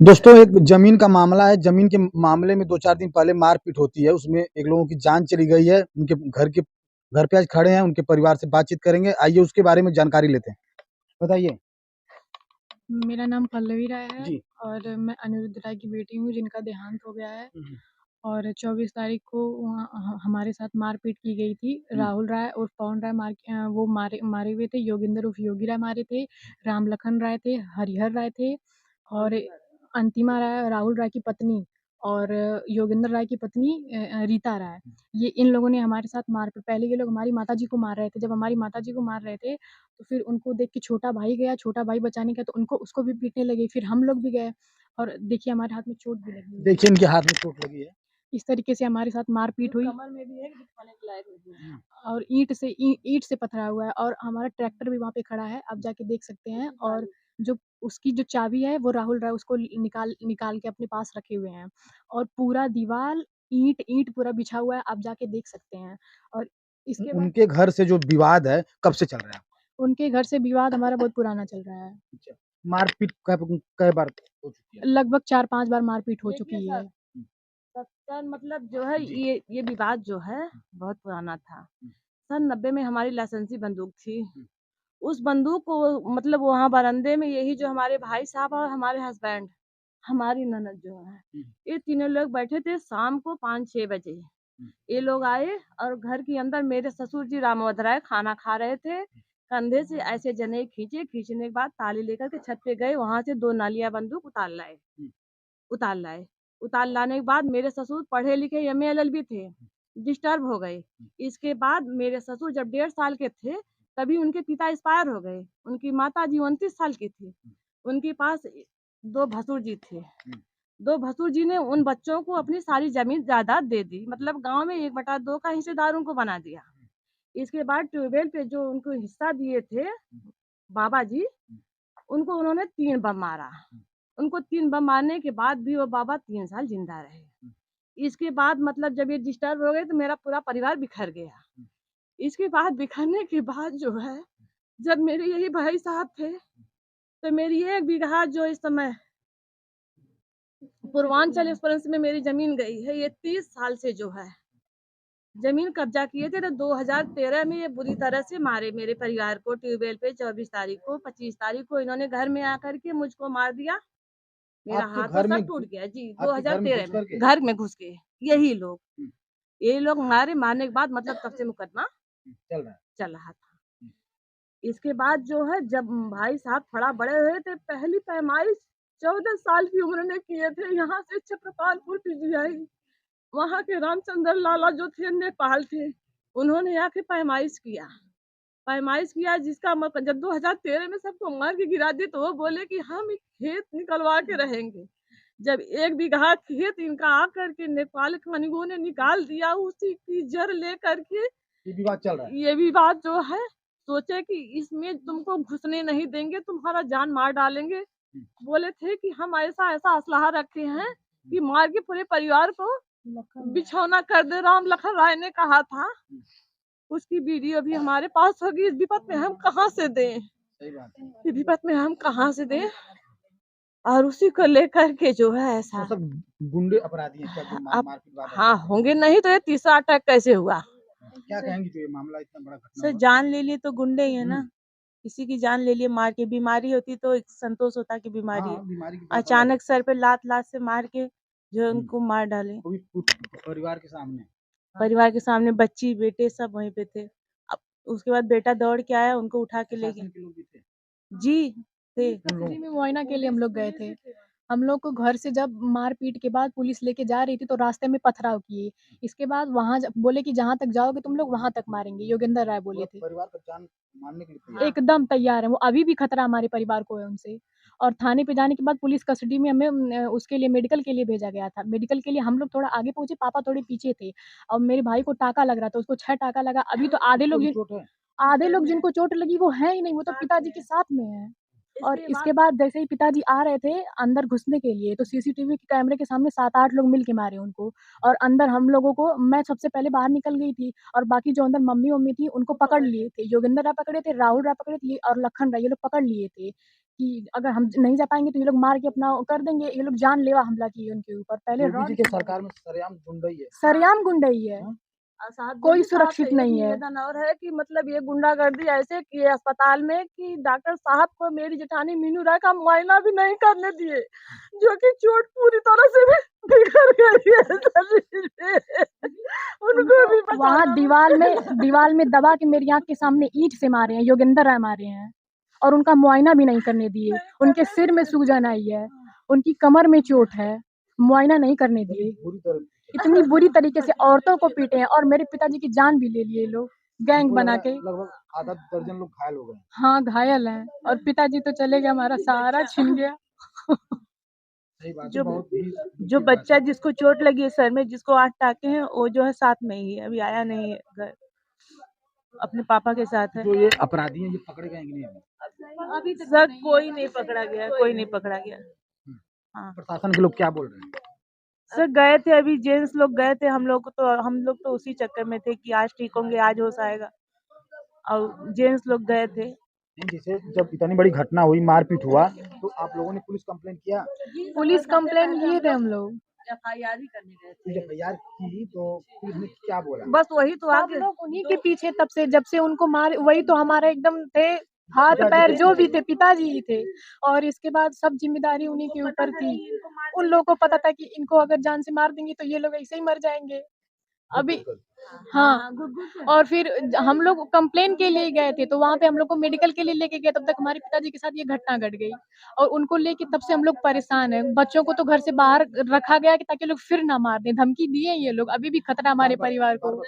दोस्तों एक जमीन का मामला है। जमीन के मामले में 2-4 दिन पहले मारपीट होती है। उसमें एक लोगों की जान चली गई है। उनके घर पे आज खड़े हैं, उनके परिवार से बातचीत करेंगे। आइए उसके बारे में जानकारी लेते हैं। बताइए। मेरा नाम पल्लवी राय है जी। और मैं अनिरुद्ध राय की बेटी हूँ जिनका देहांत हो गया है। और 24 तारीख को वहाँ हमारे साथ मारपीट की गई थी। राहुल राय उर्फ पवन राय वो मारे मारे हुए थे। योगेंद्र उर्फ योगी राय मारे थे। राम लखन राय थे, हरिहर राय थे और अंतिमा राय राहुल राय की पत्नी और योगेंद्र राय की पत्नी रीता राय। ये इन लोगों ने हमारे साथ मारपीट पहले ये लोग हमारी माताजी को मार रहे थे। जब हमारी माताजी को मार रहे थे तो फिर उनको देख के छोटा भाई गया, छोटा भाई बचाने गया तो उसको भी पीटने लगे। फिर हम लोग भी गए और देखिए हमारे हाथ में चोट भी लगी है। देखिए इनके हाथ में चोट लगी है। इस तरीके से हमारे साथ मारपीट हुई। कमर में भी है कि दिखाने के लायक नहीं है। और ईंट से पथरा हुआ है और हमारा ट्रैक्टर भी वहाँ पे खड़ा है, आप जाके देख सकते हैं। और जो उसकी जो चाबी है वो राहुल राय उसको निकाल निकाल के अपने पास रखे हुए हैं। और पूरा दीवार ईंट पूरा बिछा हुआ है, आप जाके देख सकते हैं। और इसके बाद उनके घर से जो विवाद है कब से चल रहा है? उनके घर से विवाद हमारा बहुत पुराना चल रहा है। अच्छा। मारपीट कै बार हो चुकी है? लगभग 4-5 बार मारपीट हो देखिए चुकी सर, है। सत्तर मतलब जो है जी। ये विवाद जो है बहुत पुराना था। सन 90 में हमारी लाइसेंसी बंदूक थी। उस बंदूक को मतलब वहाँ बरामदे में यही जो हमारे भाई साहब और हमारे हस्बैंड, हमारी ननद जो है, ये तीनों लोग बैठे थे शाम को 5-6 बजे। ये लोग आए और घर के अंदर मेरे ससुर जी रामवत राय खाना खा रहे थे। कंधे से ऐसे जने खींचे, खींचने के बाद ताली लेकर के छत पे गए, वहां से 2 नालियां बंदूक उतार लाए। उतार लाने के बाद मेरे ससुर पढ़े लिखे एमए एलएलबी थे, डिस्टर्ब हो गए। इसके बाद मेरे ससुर जब 1.5 साल के थे तभी उनके पिता एक्सपायर हो गए। उनकी माता जी 29 साल की थी। उनके पास 2 भसुर जी थे। 2 भसुर जी ने उन बच्चों को अपनी सारी जमीन जायदाद दे दी, मतलब गांव में 1/2 का हिस्सेदार उनको बना दिया। इसके बाद ट्यूबवेल पे जो उनको हिस्सा दिए थे बाबा जी, उनको उन्होंने 3 बम मारा। उनको 3 बम मारने के बाद भी वो बाबा 3 साल जिंदा रहे। इसके बाद मतलब जब ये डिस्टर्ब हो गए तो मेरा पूरा परिवार बिखर गया। इसके बाद बिखरने के बाद जो है, जब मेरे यही भाई साहब थे तो मेरी 1 बीघा जो इस समय पूर्वांचल एक्सप्रेस में मेरी जमीन गई है, ये 30 साल से जो है जमीन कब्जा किए थे। तो 2013 में ये बुरी तरह से मारे मेरे परिवार को ट्यूबवेल पे। 24 तारीख को 25 तारीख को इन्होंने घर में आकर के मुझको मार दिया। मेरा आपके हाथ और घर में सब टूट गया जी। आपके घर में 2013 घुस में करके? घर में घुस के यही लोग ये लोग मारने के बाद मतलब तब से मुकदमा चल रहा था। इसके बाद जो है जब भाई साहब थोड़ा बड़े हुए थे, पहली पैमाइश 14 साल की उम्र में किए थे। यहाँ से छत्रपालपुर पीजीआई, वहाँ के रामचंद्र लाला जो थे नेपाल थे, उन्होंने आके पैमाइश किया जिसका जब 2013 में सबको मार के गिरा दी तो वो बोले कि हम खेत निकलवा के रहेंगे। जब 1 बीघा खेत इनका आकर के नेपाल कानूनों ने निकाल दिया, उसी की जड़ लेकर के ये विवाद चल रहा है। ये विवाद जो है, सोचे कि इसमें तुमको घुसने नहीं देंगे, तुम्हारा जान मार डालेंगे। बोले थे कि हम ऐसा ऐसा असलहा रखे हैं कि मार के पूरे परिवार को बिछौना कर दे। राम लखन राय ने कहा था। उसकी वीडियो भी हमारे पास होगी। इस विपत में हम कहाँ से दें? सही बात है। इस विपत में हम कहाँ से दें? और उसी को लेकर के जो है वो ऐसा सब गुंडे अपराधी हैं क्या जो अब मारपीट वारदात हाँ करते होंगे, नहीं तो ये तीसरा अटैक कैसे हुआ? हैं? क्या कहेंगी जो ये मामला इतना बड़ा घटना सर हुआ? जान ले लिए तो गुंडे ही है ना। किसी की जान ले लिए मार के। बीमारी होती तो एक संतोष होता कि बीमारी है। हाँ, बीमारी की बात अलग है। अचानक सर पे लात लात से मार के जो उनको मार डाले। वो भी परिवार के सामने। परिवार के सामने बच्ची बेटे सब वहीं पे थे। अब उसके बाद बेटा दौड़ के आया, उनको उठा के ले गया। प्रशासन के लोग भी थे। जी थे। कस्टडी में मुआयना के लिए हम लोग गए थे। हम लोग को घर से जब मारपीट के बाद पुलिस लेके जा रही थी तो रास्ते में पथराव किए। इसके बाद वहाँ बोले कि जहाँ तक जाओगे तुम लोग वहाँ तक मारेंगे, योगेंद्र राय बोले थे। परिवार का जान मारने के लिए तैयार है। एकदम तैयार है, वो अभी भी खतरा हमारे परिवार को है उनसे। और थाने पे जाने के बाद पुलिस कस्टडी में हमें उसके लिए मेडिकल के लिए भेजा गया था। मेडिकल के लिए हम लोग थोड़ा आगे पहुँचे, पापा थोड़े पीछे थे और मेरे भाई को टाँका लग रहा था, उसको 6 टाँका लगा। अभी तो उसको भी चोट है। आधे लोग जिनको चोट लगी वो है ही नहीं, वो तो पिताजी के साथ में है। और इसके बाद जैसे ही पिताजी आ रहे थे अंदर घुसने के लिए तो सीसीटीवी के कैमरे के सामने 7-8 लोग मिल के मारे उनको। और अंदर हम लोगों को, मैं सबसे पहले बाहर निकल गई थी और बाकी जो अंदर मम्मी-वम्मी थी उनको पकड़ लिए थे। योगेंद्र राय पकड़े थे, राहुल राय पकड़े थे और लखन राय, ये लोग पकड़ लिए थे कि अगर हम नहीं जा पाएंगे तो ये लोग मार के अपना कर देंगे। ये लोग जानलेवा हमला किए उनके ऊपर। पहले योगी रॉड जी के सरकार में सरेआम गुंडई है। सरेआम गुंडई है, हाँ? कोई सुरक्षित नहीं है। निवेदन और है कि मतलब ये गुंडागर्दी ऐसे किए अस्पताल में कि डॉक्टर साहब को मेरी जेठानी मीनू राय का मुआयना भी नहीं करने दिए, जो कि चोट पूरी तरह से भी बिगड़ गई है शरीर में। उनको भी वहाँ दीवाल में दबा के मेरी आंख के सामने ईंट से मारे हैं, योगेंद्र राय मारे हैं, और उनका मुआयना भी नहीं करने दिए। उनके सिर में सूजन आई है, उनकी कमर में चोट है, मुआयना नहीं करने दिए। इतनी बुरी तरीके से औरतों को पीटे हैं, और मेरे पिताजी की जान भी ले लिए लोग गैंग बना के। लगभग आधा दर्जन लोग घायल हो गए। हाँ, घायल हैं, और पिताजी तो चले गए, हमारा सहारा छिन गया। जो बच्चा जिसको चोट लगी है सर में, जिसको 8 टाके हैं, वो जो है साथ में ही है, अभी आया नहीं है घर, अपने पापा के साथ है। जो ये अपराधी हैं ये पकड़े गए कि नहीं अभी सर कोई नहीं पकड़ा गया, कोई नहीं पकड़ा गया। हाँ, प्रशासन के लोग क्या बोल रहे हैं? सर गए थे, अभी जेंट्स लोग गए थे, हम लोग तो उसी चक्कर में थे कि आज ठीक होंगे, आज होश आएगा, और जेंट्स लोग गए थे। जैसे जब इतनी बड़ी घटना हुई, मारपीट हुआ, तो आप लोगों ने पुलिस कंप्लेंट किया? पुलिस कंप्लेंट किए थे हम लोग, FIR ही करने गए थे। जब FIR की तो पुलिस ने क्या बोला? बस वही तो सब आगे लोग उन्हीं के पीछे तब से, जब से उनको मार, वही तो हमारे एकदम थे, हाथ पैर जो भी थे पिताजी ही थे, और इसके बाद सब जिम्मेदारी उन्हीं के ऊपर थी। उन लोगों को पता था कि इनको अगर जान से मार देंगे तो ये लोग ऐसे ही मर जाएंगे। अभी हाँ, और फिर हम लोग कंप्लेन के लिए गए थे, तो वहाँ पे हम लोग को मेडिकल के लिए लेके गए, तब तक हमारे पिताजी के साथ ये घटना घट गई, और उनको लेके तब से हम लोग परेशान हैं। बच्चों को तो घर से बाहर रखा गया कि ताकि लोग फिर ना मार दें, धमकी दिए ये लोग, अभी भी खतरा हमारे परिवार को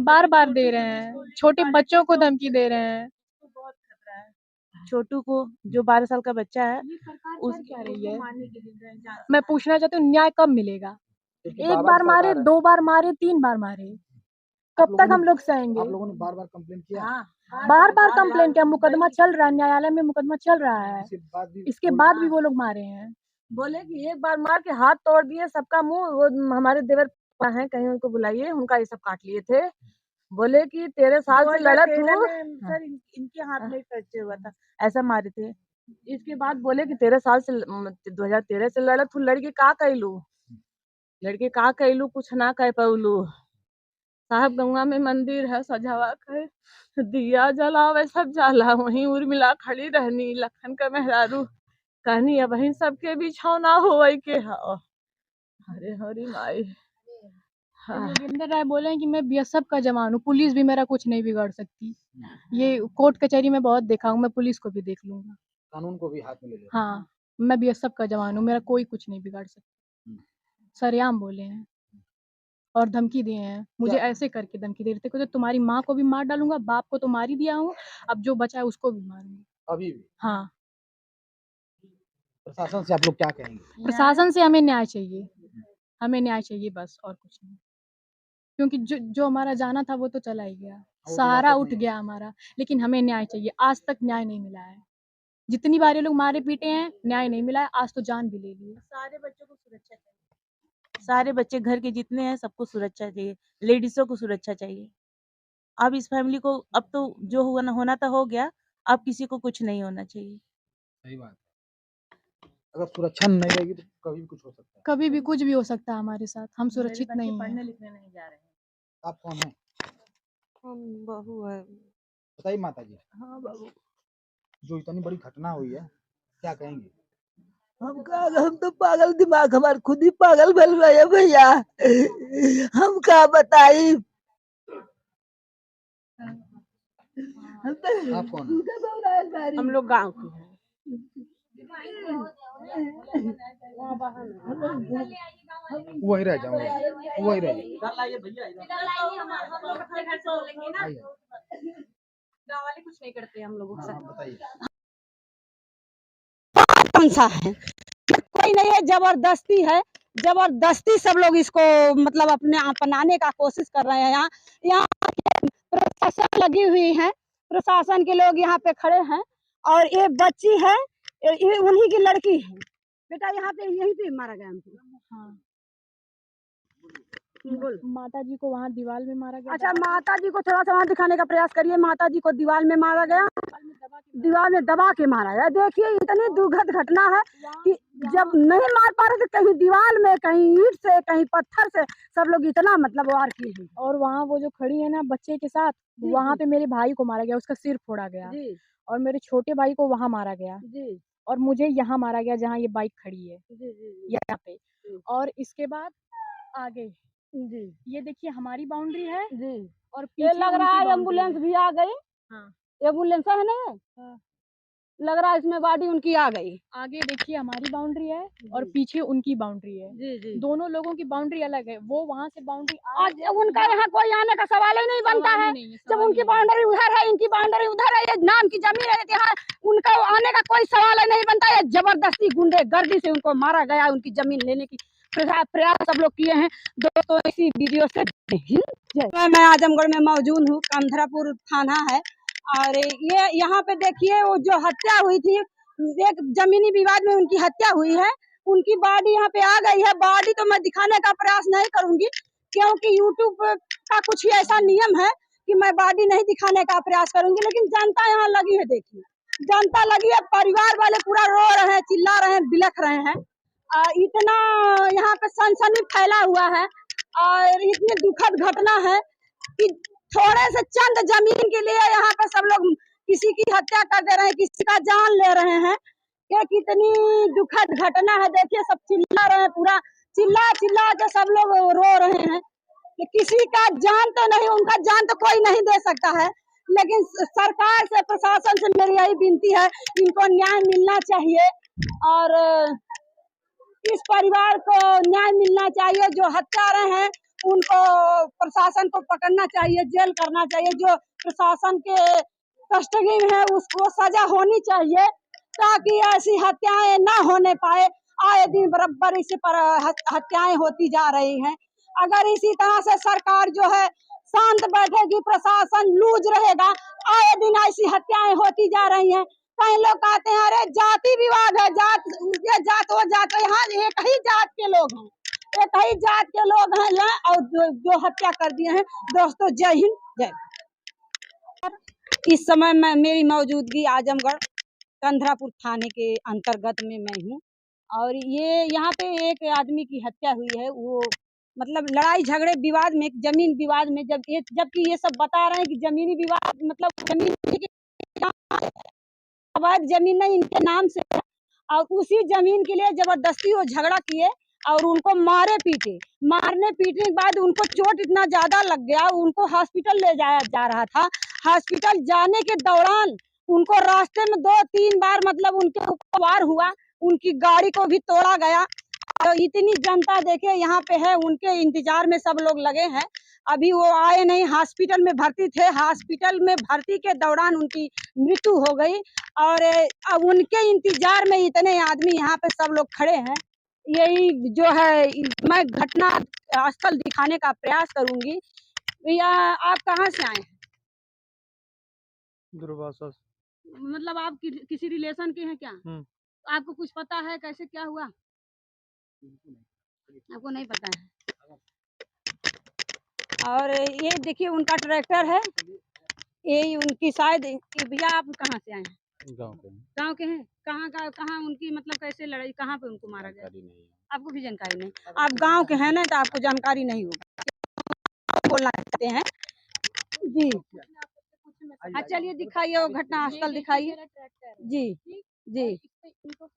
बार बार दे रहे हैं, छोटे बच्चों को धमकी दे रहे हैं। बहुत खतरा है छोटू को, जो 12 साल का बच्चा है, क्या रही है, मैं पूछना चाहती हूँ न्याय कब मिलेगा? एक बार मारे, 2 बार मारे, 3 बार मारे, कब तक हम लोग सहेंगे? आप लोगों ने बार बार कंप्लेन किया? बार बार कंप्लेन किया, मुकदमा चल रहा है, न्यायालय में मुकदमा चल रहा है, इसके बाद भी वो लोग मारे हैं। बोले कि एक बार मार के हाथ तोड़ दिए सबका मुंह। वो हमारे देवर है, कहीं उनको बुलाइए, उनका ये सब काट लिए थे। बोले कि 13 साल से लड़त हूँ सर, इनके हाथ में फ्रैक्चर हुआ था, ऐसा मारे थे। इसके बाद बोले कि 13 साल से 2013 से लड़त हूँ, लड़की का कैलू कुछ ना कह पौलू। साहब गंगा में मंदिर है सजावा के, दिया जलावे सब जाला, वहीं उर्मिला खड़ी रहनी, लखन का मेहरारू कहनी, अब वहीं सबके बिछौना होवे के है। हरे हरी माई। योगेंद्र राय बोले हैं कि मैं बीएसएफ का जवान हूँ, पुलिस भी मेरा कुछ नहीं बिगाड़ सकती। ये कोर्ट कचहरी में बहुत देखा हूँ, मैं पुलिस को भी देख लूंगा, कानून को भी हाथ में ले ले। हाँ, मैं बीएसएफ का जवान हूँ, मेरा कोई कुछ नहीं बिगाड़ सकता। सरेआम बोले हैं और धमकी दिए हैं, मुझे ऐसे करके धमकी दे रहे थे, तो तुम्हारी माँ को भी मार डालूंगा, बाप को तो मार ही दिया हूँ, अब जो बचा है उसको भी मारूंगा। अभी भी हाँ, प्रशासन से आप लोग क्या कहेंगे? प्रशासन से हमें न्याय चाहिए, हमें न्याय चाहिए बस, और कुछ नहीं, क्योंकि जो हमारा जाना था वो तो चला ही गया, सहारा उठ गया हमारा, लेकिन हमें न्याय चाहिए। आज तक न्याय नहीं मिला है, जितनी बार ये लोग मारे पीटे हैं, न्याय नहीं मिला है, आज तो जान भी ले ली। सारे बच्चों को सुरक्षा चाहिए, सारे बच्चे घर के जितने हैं सबको सुरक्षा चाहिए, लेडीजों को सुरक्षा चाहिए। अब इस फैमिली को, अब तो जो हुआ ना होना था हो गया, अब किसी को कुछ नहीं होना चाहिए। सही बात है, अगर सुरक्षा नहीं रहेगी तो कभी भी कुछ हो सकता है। कभी भी कुछ भी हो सकता है हमारे साथ, हम सुरक्षित नहीं हैं। पढ़ने लिखने नहीं जा रहे हैं। आप कौन हैं? हम बहू है। बताइए माता जी, हाँ बाबू, जो इतनी बड़ी घटना हुई है, क्या कहेंगे? हम तो पागल, दिमाग हमार खुद ही पागल भल गया भैया, हम क्या बताई। आप कौन हैं? हम लोग गांव के हैं। वही रह जाओ, वही रह जाओ। गाँव वाले कुछ नहीं करते हम लोगों के साथ। बताइए। कौन सा है, कोई नहीं है, जबरदस्ती है, जबरदस्ती सब लोग इसको मतलब अपने अपनाने का कोशिश कर रहे हैं। यहाँ प्रशासन लगी हुई है, प्रशासन के लोग यहाँ पे खड़े हैं, और ये बच्ची है, ये उन्हीं की लड़की है बेटा, यहाँ पे यहीं पे मारा गया हमको। हाँ। बोल। माता जी को वहाँ दीवार में मारा गया। अच्छा, माता जी को थोड़ा सा वहाँ दिखाने का प्रयास करिए। माता जी को दीवार में मारा गया, दीवार में दबा के मारा गया। देखिए इतनी दुखद घटना है कि जब नहीं मार पा रहे थे, कहीं दीवार में, कहीं ईंट से, कहीं पत्थर से, सब लोग इतना मतलब वार किए। और वहाँ वो जो खड़ी है ना बच्चे के साथ, वहाँ पे मेरे भाई को मारा गया, उसका सिर फोड़ा गया। और मेरे छोटे भाई को वहाँ मारा गया और मुझे यहाँ मारा गया जहाँ ये बाइक खड़ी है, यहाँ पे। और इसके बाद आगे ये देखिए हमारी बाउंड्री है और ये लग रहा है उनकी एम्बुलेंस भी आ गई। हाँ। एम्बुलेंस है ना, लग रहा है इसमें बॉडी उनकी आ गई। आगे देखिए हमारी बाउंड्री है और पीछे उनकी बाउंड्री है। दोनों लोगों की बाउंड्री अलग है। वो वहाँ से बाउंड्री आज उनका यहाँ कोई आने का सवाल ही नहीं बनता है। जब उनकी बाउंड्री उधर है, इनकी बाउंड्री उधर है, ये नाम की जमीन है, यहाँ उनका आने का कोई सवाल ही नहीं बनता है। जबरदस्ती गुंडेगर्दी से उनको मारा गया, उनकी जमीन लेने की प्रयास सब लोग किए हैं। दोस्तों इसी वीडियो से मैं आजमगढ़ में मौजूद हूँ, कंधरापुर थाना है। और ये यहाँ पे देखिए वो जो हत्या हुई थी, एक जमीनी विवाद में उनकी हत्या हुई है। उनकी बॉडी यहाँ पे आ गई है। बॉडी तो मैं दिखाने का प्रयास नहीं करूंगी, क्योंकि यूट्यूब का कुछ ही ऐसा नियम है कि मैं बॉडी नहीं दिखाने का प्रयास करूंगी। लेकिन जनता यहाँ लगी है, देखिए जनता लगी है, परिवार वाले पूरा रो रहे हैं, चिल्ला रहे हैं, बिलख रहे हैं। इतना यहाँ पे सनसनी फैला हुआ है और इतनी दुखद घटना है कि थोड़े से चंद जमीन के लिए यहाँ पे सब लोग किसी की हत्या कर दे रहे हैं, किसी का जान ले रहे हैं। ये कितनी दुखद घटना है। देखिए सब चिल्ला रहे हैं, पूरा चिल्ला चिल्ला के सब लोग रो रहे हैं कि किसी का जान तो नहीं, उनका जान तो कोई नहीं दे सकता है। लेकिन सरकार से, प्रशासन से मेरी यही विनती है, इनको न्याय मिलना चाहिए और इस परिवार को न्याय मिलना चाहिए। जो हत्यारे हैं उनको प्रशासन को पकड़ना चाहिए, जेल करना चाहिए। जो प्रशासन के कस्टडी में है उसको सजा होनी चाहिए, ताकि ऐसी हत्याएं ना होने पाए। आए दिन बराबर इसी पर हत्याएं होती जा रही हैं। अगर इसी तरह से सरकार जो है शांत बैठेगी, प्रशासन लूज रहेगा, आए दिन ऐसी हत्याएं होती जा रही हैं। कई लोग कहते हैं अरे जाति विवाद है, जात ये जात वो जात, यहाँ एक ही जात के लोग हैं, एक ही जात के लोग हैं और जो हत्या कर दिए हैं। दोस्तों जय हिंद, जय। इस समय मैं मेरी मौजूदगी आजमगढ़ कंधरापुर थाने के अंतर्गत में मैं हूँ और ये यहाँ पे एक आदमी की हत्या हुई है। वो मतलब लड़ाई झगड़े विवाद में, जमीन विवाद में, जबकि ये सब बता रहे हैं कि जमीनी विवाद मतलब जमीन अवैध जमीन नहीं इनके नाम से है। और उसी जमीन के लिए जबरदस्ती वो झगड़ा किए और उनको मारे पीटे। मारने पीटने के बाद उनको चोट इतना ज्यादा लग गया, उनको हॉस्पिटल ले जाया जा रहा था। हॉस्पिटल जाने के दौरान उनको रास्ते में 2-3 बार मतलब उनके ऊपर वार हुआ, उनकी गाड़ी को भी तोड़ा गया। तो इतनी जनता देखे यहाँ पे है, उनके इंतजार में सब लोग लगे हैं। अभी वो आए नहीं, हॉस्पिटल में भर्ती थे। हॉस्पिटल में भर्ती के दौरान उनकी मृत्यु हो गई और अब उनके इंतजार में इतने आदमी यहाँ पे सब लोग खड़े हैं। यही जो है मैं घटना स्थल दिखाने का प्रयास करूंगी। भैया आप कहाँ से आए हैं? दुर्वासा। मतलब आप किसी रिलेशन के हैं क्या? आपको कुछ पता है कैसे क्या हुआ? आपको नहीं पता है। और ये देखिए उनका ट्रैक्टर है, ये उनकी शायद। भैया आप कहाँ से आए हैं? गाँव के हैं। कहाँ उनकी मतलब कैसे लड़ाई, कहाँ पे उनको मारा गया? आपको भी जानकारी नहीं? आप गाँव के हैं ना, तो आपको जानकारी नहीं होगा, बोलना चाहते हैं जी। हाँ चलिए दिखाइए, वो घटना स्थल दिखाइए जी जी।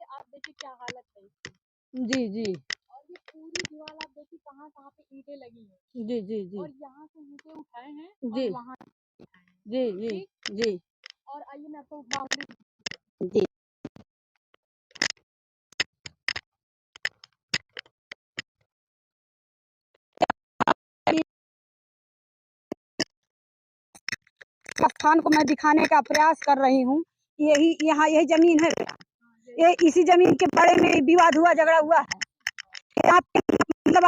आप देखिए क्या हालत है जी जी। और ये पूरी दीवार आप देखिए कहाँ पे ईंटें लगी हैं। जी जी जी। और यहाँ से ईंटें उठाए हैं जी और वहाँ जी जी जी। और आइए मैं आपको बाउंड्री जी। स्थान को मैं दिखाने का प्रयास कर रही हूँ। यही यहाँ यही जमीन है, ये इसी जमीन के बारे में विवाद हुआ, झगड़ा हुआ है। यहाँ पे मतलब